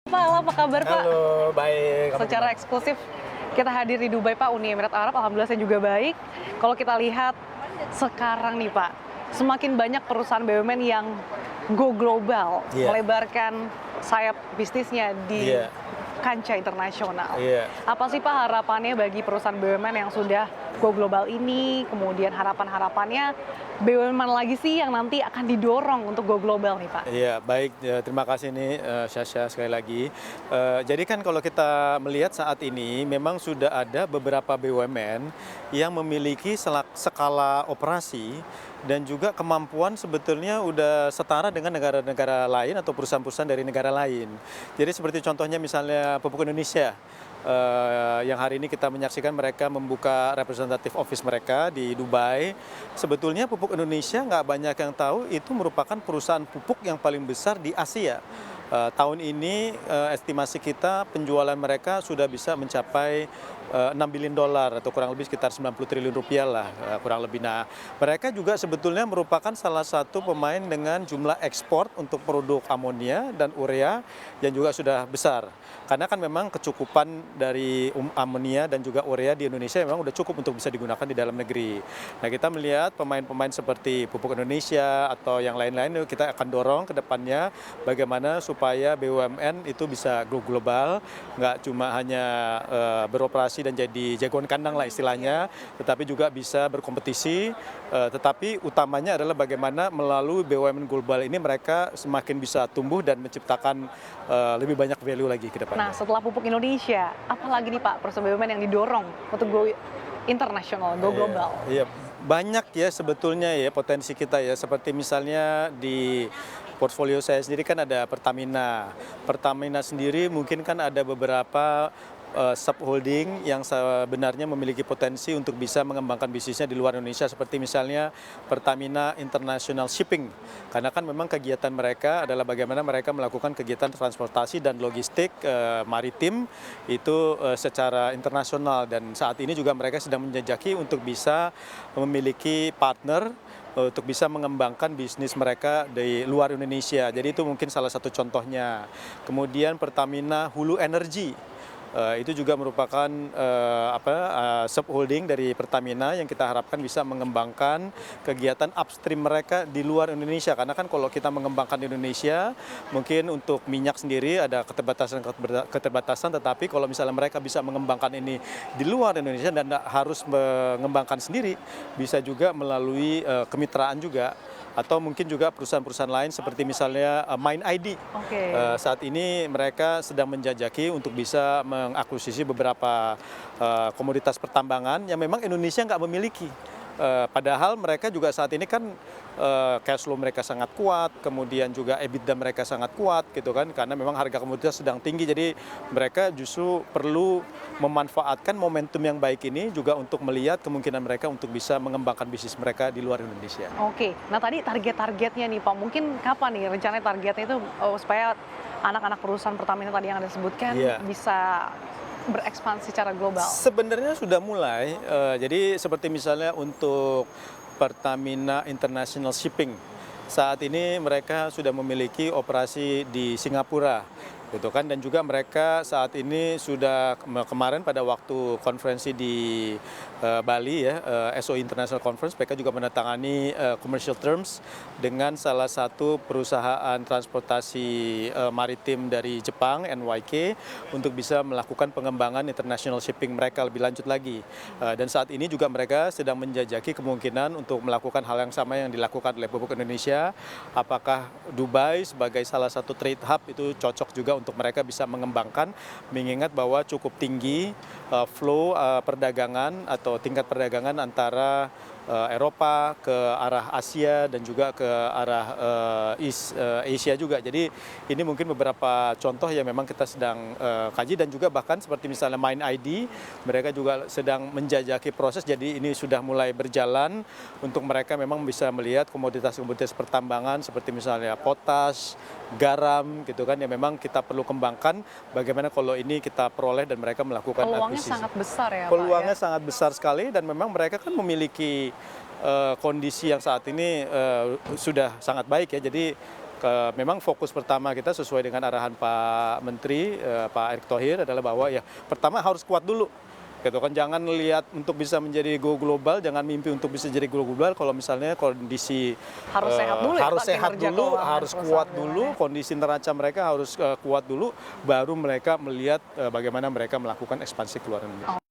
Pak, halo, apa kabar Pak? Halo, baik. Kamu Secara gimana? eksklusif kita hadir di Dubai Pak, Uni Emirat Arab, alhamdulillah saya juga baik. Kalau kita lihat sekarang nih Pak, semakin banyak perusahaan BUMN yang go global, Iya. melebarkan sayap bisnisnya di Iya. kancah internasional. Iya. Apa sih Pak harapannya bagi perusahaan BUMN yang sudah go global ini, kemudian harapan-harapannya BUMN lagi sih yang nanti akan didorong untuk go global nih Pak? Iya, baik. Terima kasih nih, Syasha sekali lagi. Jadi kan kalau kita melihat saat ini memang sudah ada beberapa BUMN yang memiliki skala operasi dan juga kemampuan sebetulnya udah setara dengan negara-negara lain atau perusahaan-perusahaan dari negara lain. Jadi seperti contohnya misalnya Pupuk Indonesia. Yang hari ini kita menyaksikan mereka membuka representative office mereka di Dubai. Sebetulnya Pupuk Indonesia nggak banyak yang tahu itu merupakan perusahaan pupuk yang paling besar di Asia. Tahun ini estimasi kita penjualan mereka sudah bisa mencapai 6 billion dolar atau kurang lebih sekitar 90 triliun rupiah lah kurang lebih. Nah, mereka juga sebetulnya merupakan salah satu pemain dengan jumlah ekspor untuk produk amonia dan urea yang juga sudah besar. Karena kan memang kecukupan dari amonia dan juga urea di Indonesia memang sudah cukup untuk bisa digunakan di dalam negeri. Nah, kita melihat pemain-pemain seperti Pupuk Indonesia atau yang lain-lain kita akan dorong ke depannya bagaimana supaya BUMN itu bisa go global, nggak cuma hanya beroperasi dan jadi jagoan kandang lah istilahnya, tetapi juga bisa berkompetisi, tetapi utamanya adalah bagaimana melalui BUMN global ini mereka semakin bisa tumbuh dan menciptakan lebih banyak value lagi ke depannya. Nah, setelah Pupuk Indonesia, apalagi nih Pak perusahaan BUMN yang didorong untuk go internasional, go global? Iya, banyak ya sebetulnya ya potensi kita ya. Seperti misalnya di portfolio saya sendiri kan ada Pertamina. Pertamina sendiri mungkin kan ada beberapa subholding yang sebenarnya memiliki potensi untuk bisa mengembangkan bisnisnya di luar Indonesia seperti misalnya Pertamina International Shipping. Karena kan memang kegiatan mereka adalah bagaimana mereka melakukan kegiatan transportasi dan logistik maritim itu secara internasional dan saat ini juga mereka sedang menjajaki untuk bisa memiliki partner untuk bisa mengembangkan bisnis mereka di luar Indonesia. Jadi itu mungkin salah satu contohnya. Kemudian Pertamina Hulu Energy. Itu juga merupakan subholding dari Pertamina yang kita harapkan bisa mengembangkan kegiatan upstream mereka di luar Indonesia. Karena kan kalau kita mengembangkan di Indonesia, mungkin untuk minyak sendiri ada keterbatasan, tetapi kalau misalnya mereka bisa mengembangkan ini di luar Indonesia dan harus mengembangkan sendiri, bisa juga melalui kemitraan juga. Atau mungkin juga perusahaan-perusahaan lain seperti misalnya MindID. Oke. Saat ini mereka sedang menjajaki untuk bisa mengakuisisi beberapa komoditas pertambangan yang memang Indonesia nggak memiliki. Padahal mereka juga saat ini kan cash flow mereka sangat kuat, kemudian juga EBITDA mereka sangat kuat gitu kan, karena memang harga komoditas sedang tinggi, jadi mereka justru perlu memanfaatkan momentum yang baik ini juga untuk melihat kemungkinan mereka untuk bisa mengembangkan bisnis mereka di luar Indonesia. Oke, nah tadi target-targetnya nih Pak, mungkin kapan nih rencananya targetnya itu supaya anak-anak perusahaan Pertamina tadi yang Anda sebutkan Iya. bisa berekspansi secara global? Sebenarnya sudah mulai, jadi seperti misalnya untuk Pertamina International Shipping, saat ini mereka sudah memiliki operasi di Singapura, gitu kan, dan juga mereka saat ini sudah kemarin pada waktu konferensi di Bali ya, SOE International Conference, mereka juga menandatangani commercial terms dengan salah satu perusahaan transportasi maritim dari Jepang, NYK, untuk bisa melakukan pengembangan international shipping mereka lebih lanjut lagi. Dan saat ini juga mereka sedang menjajaki kemungkinan untuk melakukan hal yang sama yang dilakukan oleh Pupuk Indonesia. Apakah Dubai sebagai salah satu trade hub itu cocok juga untuk mereka bisa mengembangkan, mengingat bahwa cukup tinggi flow perdagangan atau tingkat perdagangan antara Eropa ke arah Asia dan juga ke arah Asia juga. Jadi ini mungkin beberapa contoh yang memang kita sedang kaji, dan juga bahkan seperti misalnya MindID, mereka juga sedang menjajaki proses, jadi ini sudah mulai berjalan untuk mereka memang bisa melihat komoditas-komoditas pertambangan seperti misalnya potas, garam gitu kan, yang memang kita perlu kembangkan bagaimana kalau ini kita peroleh dan mereka melakukan Peluangnya akuisisi. sangat besar ya Peluangnya Pak ya? sangat besar sekali, dan memang mereka kan memiliki kondisi yang saat ini sudah sangat baik ya. Jadi Memang fokus pertama kita sesuai dengan arahan Pak Menteri, Pak Erick Thohir adalah bahwa ya pertama harus kuat dulu. Gitu kan, jangan lihat untuk bisa menjadi go global, jangan mimpi untuk bisa jadi go global kalau misalnya kondisi Harus sehat dulu ya, harus Pak, sehat kinerja dulu, keuangan harus perusahaan kuat BUMN. dulu, kondisi neraca mereka harus kuat dulu, baru mereka melihat bagaimana mereka melakukan ekspansi ke luar negeri.